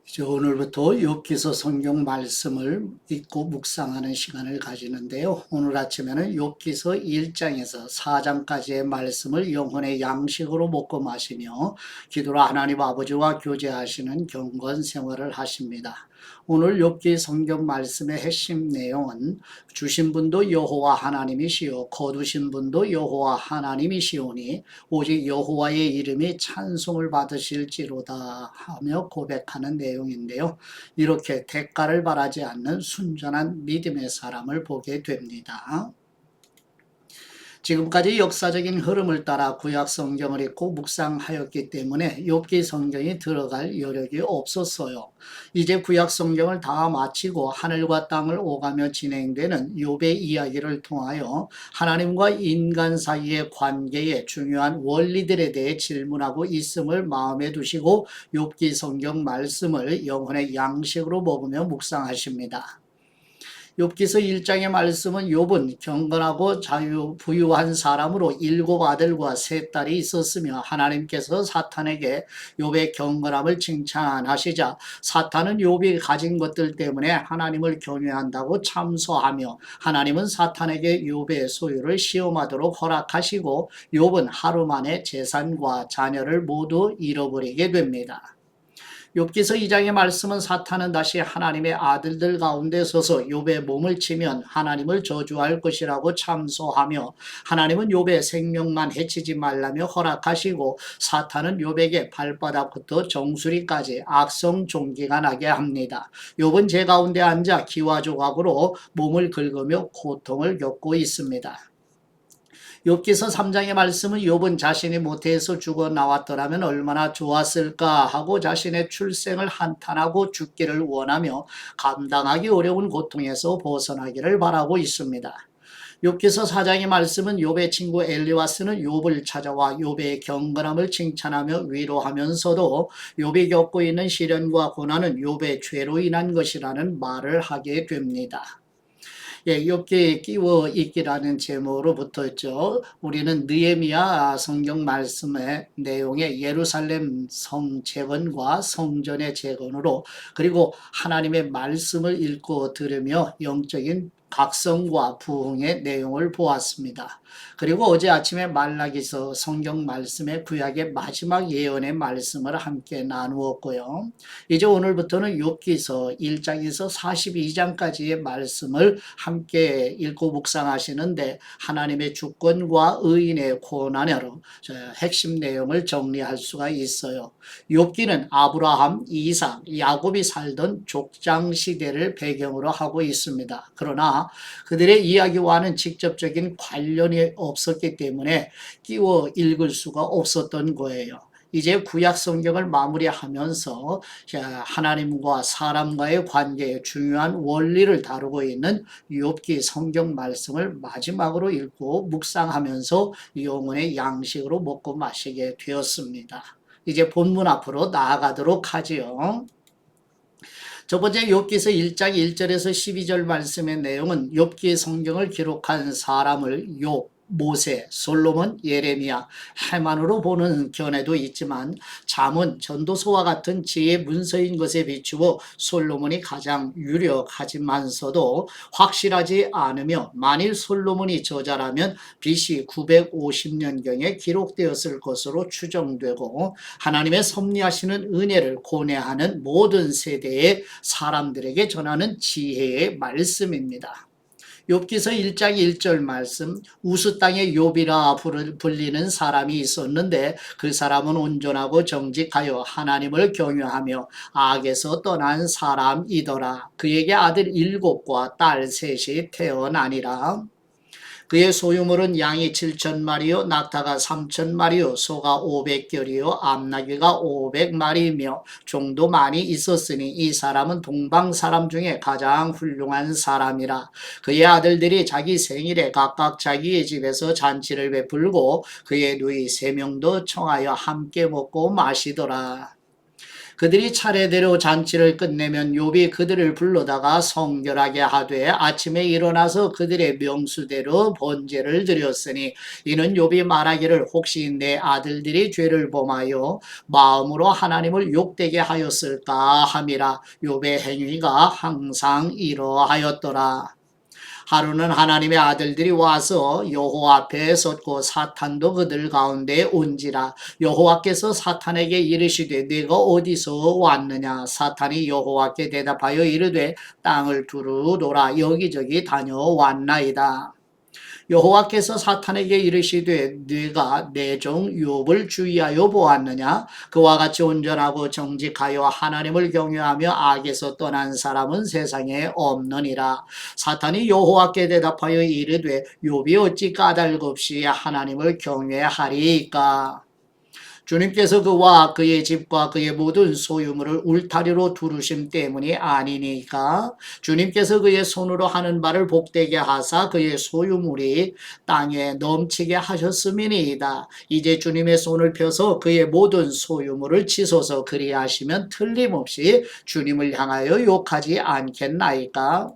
이제 오늘부터 욥기서 성경 말씀을 읽고 묵상하는 시간을 가지는데요. 오늘 아침에는 욥기서 1장에서 4장까지의 말씀을 영혼의 양식으로 먹고 마시며 기도로 하나님 아버지와 교제하시는 경건 생활을 하십니다. 오늘 욥기 성경 말씀의 핵심 내용은 주신 분도 여호와 하나님이시요 거두신 분도 여호와 하나님이시오니 오직 여호와의 이름이 찬송을 받으실지로다 하며 고백하는 내용인데요. 이렇게 대가를 바라지 않는 순전한 믿음의 사람을 보게 됩니다. 지금까지 역사적인 흐름을 따라 구약 성경을 읽고 묵상하였기 때문에 욥기 성경이 들어갈 여력이 없었어요. 이제 구약 성경을 다 마치고 하늘과 땅을 오가며 진행되는 욥의 이야기를 통하여 하나님과 인간 사이의 관계의 중요한 원리들에 대해 질문하고 있음을 마음에 두시고 욥기 성경 말씀을 영혼의 양식으로 먹으며 묵상하십니다. 욥기서 1장의 말씀은 욥은 경건하고 부유한 사람으로 7 아들과 3 딸이 있었으며 하나님께서 사탄에게 욥의 경건함을 칭찬하시자 사탄은 욥이 가진 것들 때문에 하나님을 경외한다고 참소하며 하나님은 사탄에게 욥의 소유를 시험하도록 허락하시고 욥은 하루 만에 재산과 자녀를 모두 잃어버리게 됩니다. 욥기서 2장의 말씀은 사탄은 다시 하나님의 아들들 가운데 서서 욥의 몸을 치면 하나님을 저주할 것이라고 참소하며 하나님은 욥의 생명만 해치지 말라며 허락하시고 사탄은 욥에게 발바닥부터 정수리까지 악성 종기가 나게 합니다. 욥은 제 가운데 앉아 기와 조각으로 몸을 긁으며 고통을 겪고 있습니다. 욥기서 3장의 말씀은 욥은 자신이 모태에서 죽어 나왔더라면 얼마나 좋았을까 하고 자신의 출생을 한탄하고 죽기를 원하며 감당하기 어려운 고통에서 벗어나기를 바라고 있습니다. 욥기서 4장의 말씀은 욥의 친구 엘리와스는 욥을 찾아와 욥의 경건함을 칭찬하며 위로하면서도 욥이 겪고 있는 시련과 고난은 욥의 죄로 인한 것이라는 말을 하게 됩니다. 욥기에 끼워 읽기라는 제목으로 붙어있죠. 우리는 느헤미야 성경 말씀의 내용에 예루살렘 성 재건과 성전의 재건으로 그리고 하나님의 말씀을 읽고 들으며 영적인 각성과 부흥의 내용을 보았습니다. 그리고 어제 아침에 말라기서 성경 말씀의 구약의 마지막 예언의 말씀을 함께 나누었고요. 이제 오늘부터는 욥기서 1장에서 42장까지의 말씀을 함께 읽고 묵상하시는데 하나님의 주권과 의인의 고난으로 핵심 내용을 정리할 수가 있어요. 욥기는 아브라함, 이삭, 야곱이 살던 족장 시대를 배경으로 하고 있습니다. 그러나 그들의 이야기와는 직접적인 관련이 없었기 때문에 끼워 읽을 수가 없었던 거예요. 이제 구약 성경을 마무리하면서 하나님과 사람과의 관계의 중요한 원리를 다루고 있는 욥기 성경 말씀을 마지막으로 읽고 묵상하면서 영혼의 양식으로 먹고 마시게 되었습니다. 이제 본문 앞으로 나아가도록 하지요. 첫 번째 욥기서 1장 1절에서 12절 말씀의 내용은 욥기의 성경을 기록한 사람을 욥, 모세, 솔로몬, 예레미야, 해만으로 보는 견해도 있지만 잠언, 전도서와 같은 지혜의 문서인 것에 비추어 솔로몬이 가장 유력하지만서도 확실하지 않으며 만일 솔로몬이 저자라면 BC 950년경에 기록되었을 것으로 추정되고 하나님의 섭리하시는 은혜를 고뇌하는 모든 세대의 사람들에게 전하는 지혜의 말씀입니다. 욥기서 1장 1절 말씀 우스 땅의 욥이라 불리는 사람이 있었는데 그 사람은 온전하고 정직하여 하나님을 경외하며 악에서 떠난 사람이더라. 그에게 아들 7과 딸 3이 태어나니라. 그의 소유물은 양이 7,000마리요 낙타가 3,000마리요 소가 500결이요 암나귀가 500마리이며 종도 많이 있었으니 이 사람은 동방 사람 중에 가장 훌륭한 사람이라. 그의 아들들이 자기 생일에 각각 자기의 집에서 잔치를 베풀고 그의 누이 3명도 청하여 함께 먹고 마시더라. 그들이 차례대로 잔치를 끝내면 욥이 그들을 불러다가 성결하게 하되 아침에 일어나서 그들의 명수대로 번제를 드렸으니 이는 욥이 말하기를 혹시 내 아들들이 죄를 범하여 마음으로 하나님을 욕되게 하였을까 함이라. 욥의 행위가 항상 이러하였더라. 하루는 하나님의 아들들이 와서 여호와 앞에 섰고 사탄도 그들 가운데 온지라. 여호와께서 사탄에게 이르시되 네가 어디서 왔느냐. 사탄이 여호와께 대답하여 이르되 땅을 두루돌아 여기저기 다녀왔나이다. 여호와께서 사탄에게 이르시되 네가 내 종 욥을 주의하여 보았느냐. 그와 같이 온전하고 정직하여 하나님을 경외하며 악에서 떠난 사람은 세상에 없느니라. 사탄이 여호와께 대답하여 이르되 욥이 어찌 까닭없이 하나님을 경외하리이까. 주님께서 그와 그의 집과 그의 모든 소유물을 울타리로 두르심 때문이 아니니까. 주님께서 그의 손으로 하는 바를 복되게 하사 그의 소유물이 땅에 넘치게 하셨음이니이다. 이제 주님의 손을 펴서 그의 모든 소유물을 치소서. 그리하시면 틀림없이 주님을 향하여 욕하지 않겠나이까.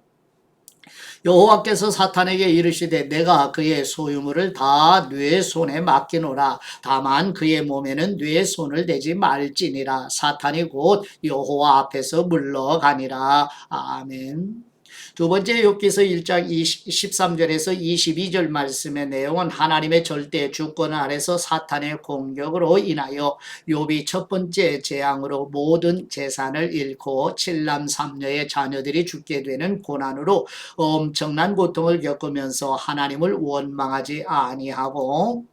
여호와께서 사탄에게 이르시되 내가 그의 소유물을 다 네 손에 맡기노라. 다만 그의 몸에는 네 손을 대지 말지니라. 사탄이 곧 여호와 앞에서 물러가니라. 아멘. 두 번째 욥기서 1장 13절에서 22절 말씀의 내용은 하나님의 절대 주권 아래서 사탄의 공격으로 인하여 욥이 첫 번째 재앙으로 모든 재산을 잃고 7남 3녀의 자녀들이 죽게 되는 고난으로 엄청난 고통을 겪으면서 하나님을 원망하지 아니하고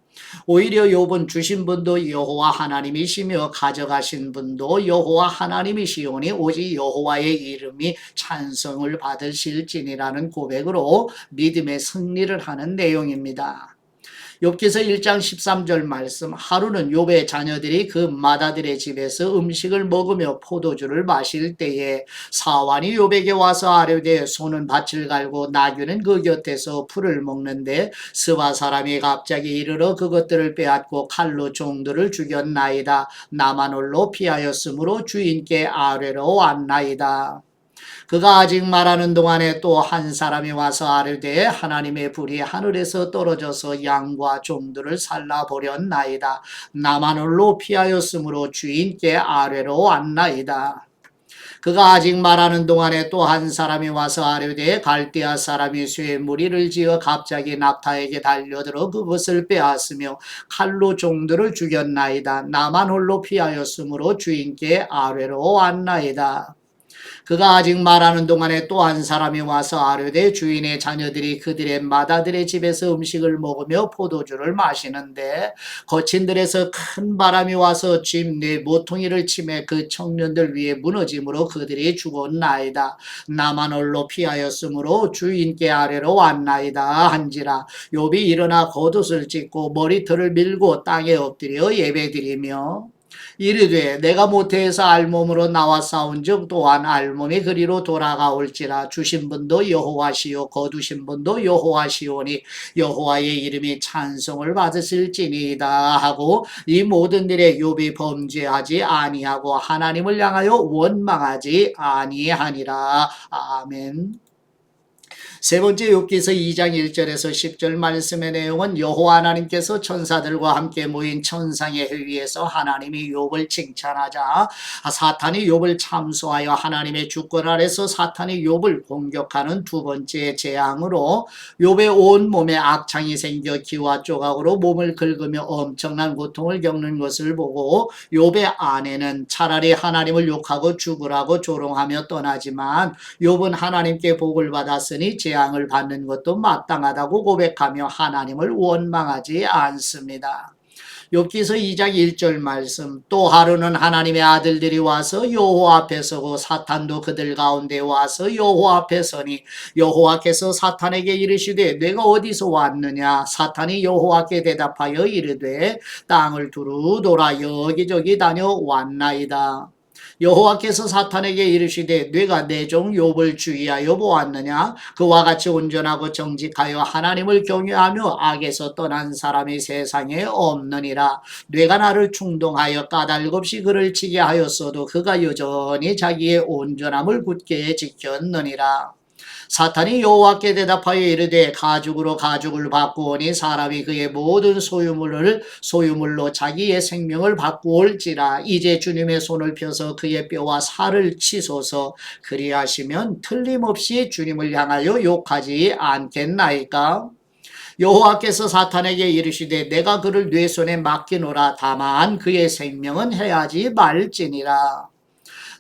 오히려 욥은 주신 분도 여호와 하나님이시며 가져가신 분도 여호와 하나님이시오니 오직 여호와의 이름이 찬송을 받으실지니라는 고백으로 믿음의 승리를 하는 내용입니다. 욥기서 1장 13절 말씀. 하루는 욥의 자녀들이 그 맏아들의 집에서 음식을 먹으며 포도주를 마실 때에 사환이 욥에게 와서 아뢰되 소는 밭을 갈고 나귀는 그 곁에서 풀을 먹는데 스바 사람이 갑자기 이르러 그것들을 빼앗고 칼로 종들을 죽였나이다. 나만 홀로 피하였으므로 주인께 아뢰러 왔나이다. 그가 아직 말하는 동안에 또 한 사람이 와서 아뢰되 하나님의 불이 하늘에서 떨어져서 양과 종들을 살라버렸나이다. 나만 홀로 피하였으므로 주인께 아뢰러 왔나이다. 그가 아직 말하는 동안에 또 한 사람이 와서 아뢰되 갈대아 사람이 쇠 무리를 지어 갑자기 낙타에게 달려들어 그것을 빼앗으며 칼로 종들을 죽였나이다. 나만 홀로 피하였으므로 주인께 아뢰러 왔나이다. 그가 아직 말하는 동안에 또 한 사람이 와서 아뢰되 주인의 자녀들이 그들의 맏아들의 집에서 음식을 먹으며 포도주를 마시는데 거친 들에서 큰 바람이 와서 집 내 모퉁이를 치매 그 청년들 위에 무너짐으로 그들이 죽었나이다. 나만 홀로 피하였으므로 주인께 아뢰러 왔나이다 한지라. 욥이 일어나 겉옷을 찢고 머리털을 밀고 땅에 엎드려 예배드리며 이르되 내가 모태에서 알몸으로 나와 싸운즉 또한 알몸이 그리로 돌아가올지라. 주신 분도 여호와시요 거두신 분도 여호와시오니 여호와의 이름이 찬송을 받으실지니이다 하고 이 모든 일에 욥이 범죄하지 아니하고 하나님을 향하여 원망하지 아니하니라. 아멘. 세 번째 욥기서 2장 1절에서 10절 말씀의 내용은 여호와 하나님께서 천사들과 함께 모인 천상의 회의에서 하나님이 욥을 칭찬하자 사탄이 욥을 참소하여 하나님의 주권 아래서 사탄이 욥을 공격하는 두 번째 재앙으로 욥의 온몸에 악창이 생겨 기와 조각으로 몸을 긁으며 엄청난 고통을 겪는 것을 보고 욥의 아내는 차라리 하나님을 욕하고 죽으라고 조롱하며 떠나지만 욥은 하나님께 복을 받았으니 재앙을 받는 것도 마땅하다고 고백하며 하나님을 원망하지 않습니다. 욥기서 2장 1절 말씀. 또 하루는 하나님의 아들들이 와서 여호와 앞에 서고 사탄도 그들 가운데 와서 여호와 앞에 서니 여호와께서 사탄에게 이르시되 내가 어디서 왔느냐. 사탄이 여호와께 대답하여 이르되 땅을 두루 돌아 여기저기 다녀왔나이다. 여호와께서 사탄에게 이르시되 네가 내 종 욥을 주의하여 보았느냐? 그와 같이 온전하고 정직하여 하나님을 경외하며 악에서 떠난 사람이 세상에 없느니라. 네가 나를 충동하여 까닭 없이 그를 치게 하였어도 그가 여전히 자기의 온전함을 굳게 지켰느니라. 사탄이 여호와께 대답하여 이르되 가죽으로 가죽을 바꾸오니 사람이 그의 모든 소유물로 자기의 생명을 바꾸올지라. 이제 주님의 손을 펴서 그의 뼈와 살을 치소서. 그리하시면 틀림없이 주님을 향하여 욕하지 않겠나이까? 여호와께서 사탄에게 이르시되 내가 그를 네 손에 맡기노라. 다만 그의 생명은 해하지 말지니라.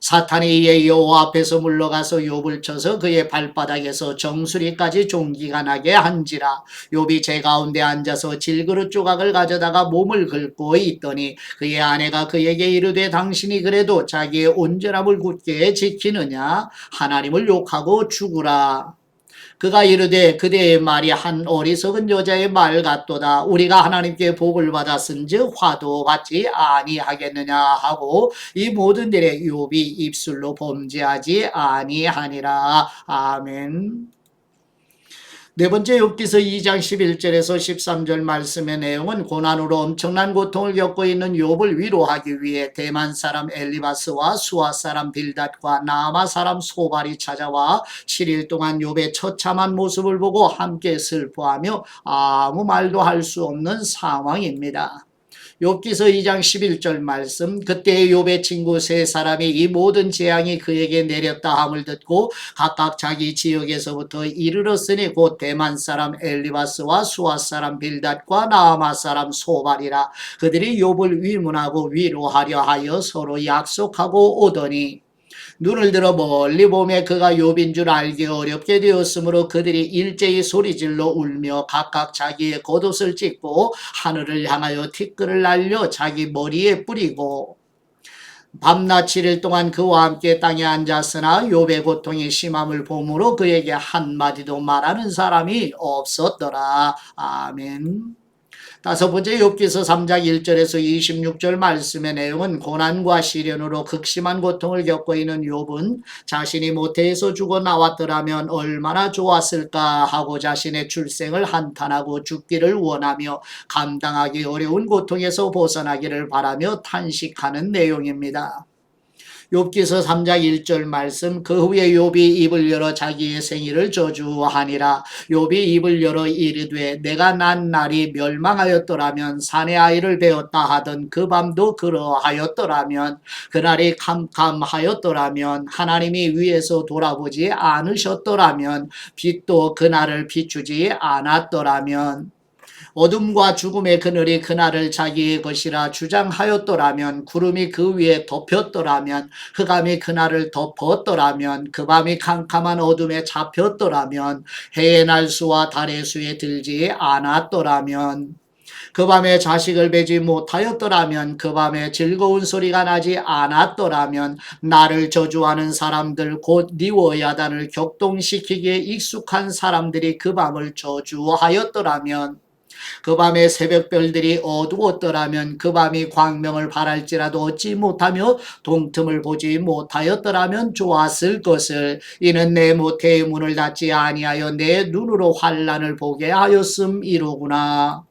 사탄이 이에 여호와 앞에서 물러가서 욥을 쳐서 그의 발바닥에서 정수리까지 종기가 나게 한지라. 욥이 제 가운데 앉아서 질그릇 조각을 가져다가 몸을 긁고 있더니 그의 아내가 그에게 이르되 당신이 그래도 자기의 온전함을 굳게 지키느냐? 하나님을 욕하고 죽으라. 그가 이르되 그대의 말이 한 어리석은 여자의 말 같도다. 우리가 하나님께 복을 받았은즉 화도 받지 아니하겠느냐 하고 이 모든 일에 욥이 입술로 범죄하지 아니하니라. 아멘. 네 번째 욥기서 2장 11절에서 13절 말씀의 내용은 고난으로 엄청난 고통을 겪고 있는 욥을 위로하기 위해 대만 사람 엘리바스와 수아 사람 빌닷과 나아마 사람 소발이 찾아와 7일 동안 욥의 처참한 모습을 보고 함께 슬퍼하며 아무 말도 할 수 없는 상황입니다. 욥기서 2장 11절 말씀. 그때 욥의 친구 세 사람이 이 모든 재앙이 그에게 내렸다 함을 듣고 각각 자기 지역에서부터 이르렀으니 곧 대만 사람 엘리바스와 수아 사람 빌닷과 나아마 사람 소발이라. 그들이 욥을 위문하고 위로하려 하여 서로 약속하고 오더니 눈을 들어 멀리 보매 그가 욥인 줄 알기 어렵게 되었으므로 그들이 일제히 소리질러 울며 각각 자기의 겉옷을 찢고 하늘을 향하여 티끌을 날려 자기 머리에 뿌리고 밤낮 7일 동안 그와 함께 땅에 앉았으나 욥의 고통이 심함을 보므로 그에게 한마디도 말하는 사람이 없었더라. 아멘. 다섯 번째 욥기서 3장 1절에서 26절 말씀의 내용은 고난과 시련으로 극심한 고통을 겪고 있는 욥은 자신이 모태에서 죽어 나왔더라면 얼마나 좋았을까 하고 자신의 출생을 한탄하고 죽기를 원하며 감당하기 어려운 고통에서 벗어나기를 바라며 탄식하는 내용입니다. 욥기서 3장 1절 말씀. 그 후에 욥이 입을 열어 자기의 생일을 저주하니라. 욥이 입을 열어 이르되 내가 난 날이 멸망하였더라면 사내 아이를 베었다 하던 그 밤도 그러하였더라면 그날이 캄캄하였더라면 하나님이 위에서 돌아보지 않으셨더라면 빛도 그날을 비추지 않았더라면 어둠과 죽음의 그늘이 그날을 자기의 것이라 주장하였더라면 구름이 그 위에 덮였더라면 흑암이 그날을 덮었더라면 그 밤이 캄캄한 어둠에 잡혔더라면 해의 날수와 달의 수에 들지 않았더라면 그 밤에 자식을 베지 못하였더라면 그 밤에 즐거운 소리가 나지 않았더라면 나를 저주하는 사람들 곧 니워야단을 격동시키기에 익숙한 사람들이 그 밤을 저주하였더라면 그 밤에 새벽별들이 어두웠더라면 그 밤이 광명을 발할지라도 얻지 못하며 동틈을 보지 못하였더라면 좋았을 것을. 이는 내 모태의 문을 닫지 아니하여 내 눈으로 환난을 보게 하였음이로구나.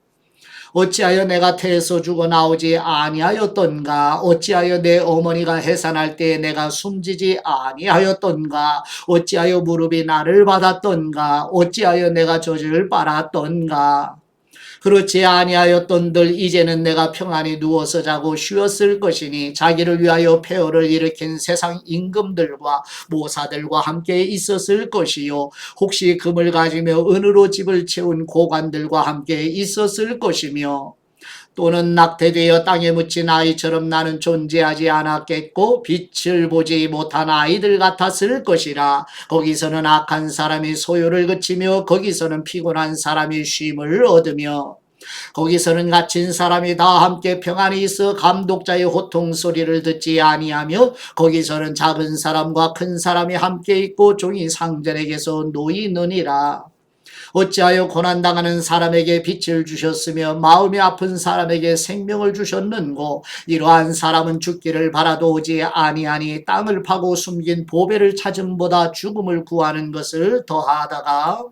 어찌하여 내가 태에서 죽어 나오지 아니하였던가? 어찌하여 내 어머니가 해산할 때에 내가 숨지지 아니하였던가? 어찌하여 무릎이 나를 받았던가? 어찌하여 내가 젖을 빨았던가? 그렇지 아니하였던들 이제는 내가 평안히 누워서 자고 쉬었을 것이니 자기를 위하여 폐허를 일으킨 세상 임금들과 모사들과 함께 있었을 것이요 혹시 금을 가지며 은으로 집을 채운 고관들과 함께 있었을 것이며 또는 낙태되어 땅에 묻힌 아이처럼 나는 존재하지 않았겠고 빛을 보지 못한 아이들 같았을 것이라. 거기서는 악한 사람이 소요를 그치며 거기서는 피곤한 사람이 쉼을 얻으며 거기서는 갇힌 사람이 다 함께 평안히 있어 감독자의 호통 소리를 듣지 아니하며 거기서는 작은 사람과 큰 사람이 함께 있고 종이 상전에게서 놓이느니라. 어찌하여 고난당하는 사람에게 빛을 주셨으며 마음이 아픈 사람에게 생명을 주셨는고 이러한 사람은 죽기를 바라도 오지 아니하니 땅을 파고 숨긴 보배를 찾음보다 죽음을 구하는 것을 더하다가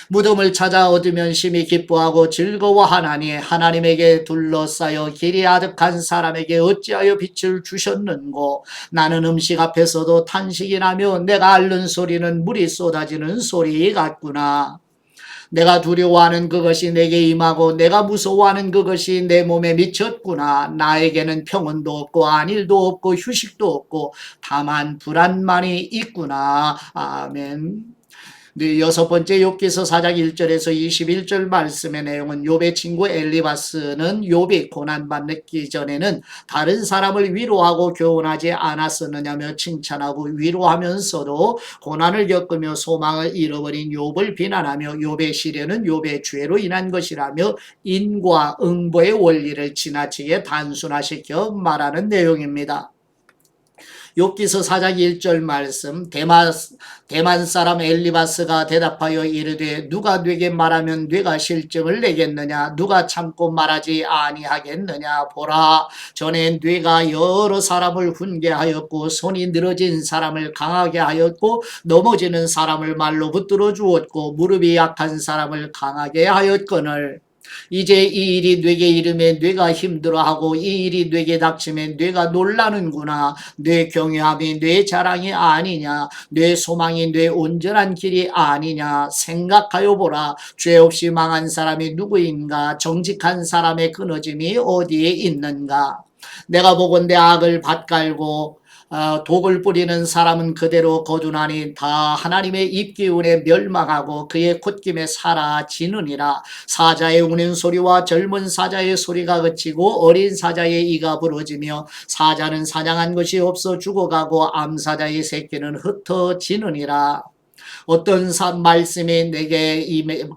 무덤을 찾아 얻으면 심히 기뻐하고 즐거워하나니 하나님에게 둘러싸여 길이 아득한 사람에게 어찌하여 빛을 주셨는고 나는 음식 앞에서도 탄식이 나며 내가 앓는 소리는 물이 쏟아지는 소리 같구나. 내가 두려워하는 그것이 내게 임하고 내가 무서워하는 그것이 내 몸에 미쳤구나. 나에게는 평온도 없고 안일도 없고 휴식도 없고 다만 불안만이 있구나. 아멘. 네, 여섯 번째 욥기서 4장 1절에서 21절 말씀의 내용은 욥의 친구 엘리바스는 욥이 고난받기 전에는 다른 사람을 위로하고 교훈하지 않았었느냐며 칭찬하고 위로하면서도 고난을 겪으며 소망을 잃어버린 욥을 비난하며 욥의 시련은 욥의 죄로 인한 것이라며 인과 응보의 원리를 지나치게 단순화시켜 말하는 내용입니다. 욥기서 4장 1절 말씀 대만 사람 엘리바스가 대답하여 이르되 누가 네게 말하면 네가 실증을 내겠느냐 누가 참고 말하지 아니하겠느냐 보라 전에 네가 여러 사람을 훈계하였고 손이 늘어진 사람을 강하게 하였고 넘어지는 사람을 말로 붙들어 주었고 무릎이 약한 사람을 강하게 하였거늘 이제 이 일이 네게 이르매 네가 힘들어하고 이 일이 네게 닥치면 네가 놀라는구나. 네 경외함이 네 자랑이 아니냐. 네 소망이 네 온전한 길이 아니냐. 생각하여 보라. 죄 없이 망한 사람이 누구인가. 정직한 사람의 끊어짐이 어디에 있는가. 내가 보건대 악을 밭갈고 독을 뿌리는 사람은 그대로 거두나니 다 하나님의 입기운에 멸망하고 그의 콧김에 사라지느니라. 사자의 우는 소리와 젊은 사자의 소리가 그치고 어린 사자의 이가 부러지며 사자는 사냥한 것이 없어 죽어가고 암사자의 새끼는 흩어지느니라. 어떤 말씀이 내게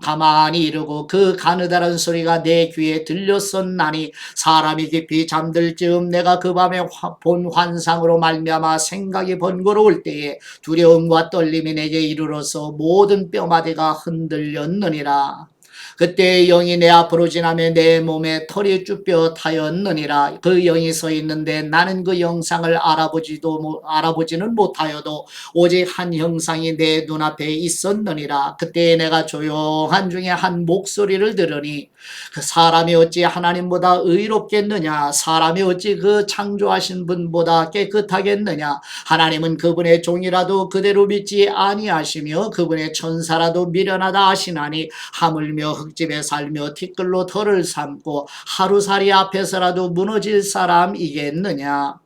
가만히 이르고 그 가느다란 소리가 내 귀에 들렸었나니 사람이 깊이 잠들 즈음 내가 그 밤에 본 환상으로 말미암아 생각이 번거로울 때에 두려움과 떨림이 내게 이르러서 모든 뼈마디가 흔들렸느니라. 그때 영이 내 앞으로 지나며 내 몸에 털이 쭈뼛하였느니라. 그 영이 서 있는데 나는 그 영상을 알아보지는 못하여도 오직 한 형상이 내 눈앞에 있었느니라. 그때 내가 조용한 중에 한 목소리를 들으니 그 사람이 어찌 하나님보다 의롭겠느냐. 사람이 어찌 그 창조하신 분보다 깨끗하겠느냐. 하나님은 그분의 종이라도 그대로 믿지 아니하시며 그분의 천사라도 미련하다 하시나니 하물며 흙집에 살며 티끌로 털을 삼고 하루살이 앞에서라도 무너질 사람이겠느냐.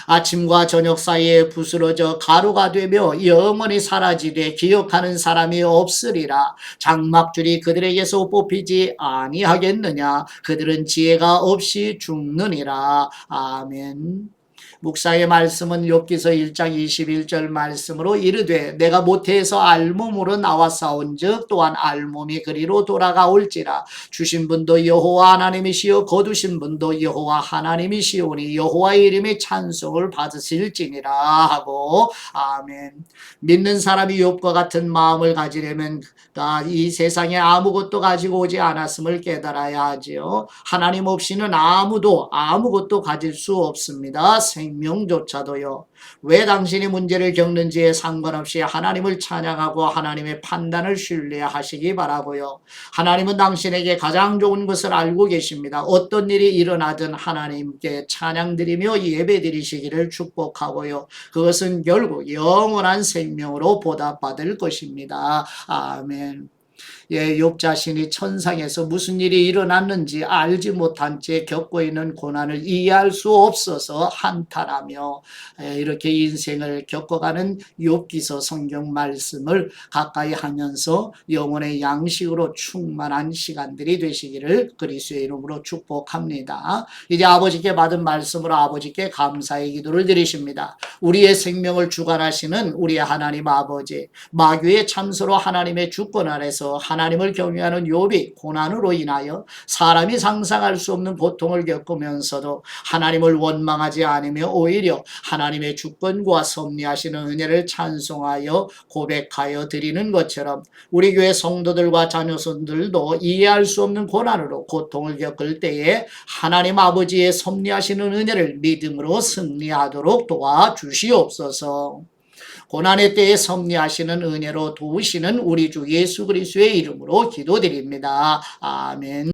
아침과 저녁 사이에 부스러져 가루가 되며 영원히 사라지되 기억하는 사람이 없으리라. 장막줄이 그들에게서 뽑히지 아니하겠느냐. 그들은 지혜가 없이 죽느니라. 아멘. 묵상의 말씀은 욥기서 1장 21절 말씀으로 이르되 내가 모태에서 알몸으로 나와 싸운즉 또한 알몸이 그리로 돌아가올지라. 주신 분도 여호와 하나님이시요 거두신 분도 여호와 하나님이시오니 여호와의 이름의 찬송을 받으실지니라 하고 아멘. 믿는 사람이 욥과 같은 마음을 가지려면 이 세상에 아무것도 가지고 오지 않았음을 깨달아야 하지요. 하나님 없이는 아무도 아무것도 가질 수 없습니다. 생명조차도요. 왜 당신이 문제를 겪는지에 상관없이 하나님을 찬양하고 하나님의 판단을 신뢰하시기 바라고요. 하나님은 당신에게 가장 좋은 것을 알고 계십니다. 어떤 일이 일어나든 하나님께 찬양드리며 예배드리시기를 축복하고요. 그것은 결국 영원한 생명으로 보답받을 것입니다. 아멘. 예, 욥 자신이 천상에서 무슨 일이 일어났는지 알지 못한 채 겪고 있는 고난을 이해할 수 없어서 한탄하며 이렇게 인생을 겪어가는 욥기서 성경 말씀을 가까이 하면서 영혼의 양식으로 충만한 시간들이 되시기를 그리스도의 이름으로 축복합니다. 이제 아버지께 받은 말씀으로 아버지께 감사의 기도를 드리십니다. 우리의 생명을 주관하시는 우리 하나님 아버지, 마귀의 참소로 하나님의 주권 아래서 주옵소서. 하나님을 경외하는 욥이 고난으로 인하여 사람이 상상할 수 없는 고통을 겪으면서도 하나님을 원망하지 않으며 오히려 하나님의 주권과 섭리하시는 은혜를 찬송하여 고백하여 드리는 것처럼 우리 교회 성도들과 자녀손들도 이해할 수 없는 고난으로 고통을 겪을 때에 하나님 아버지의 섭리하시는 은혜를 믿음으로 승리하도록 도와주시옵소서. 고난의 때에 섭리하시는 은혜로 도우시는 우리 주 예수 그리스도의 이름으로 기도드립니다. 아멘.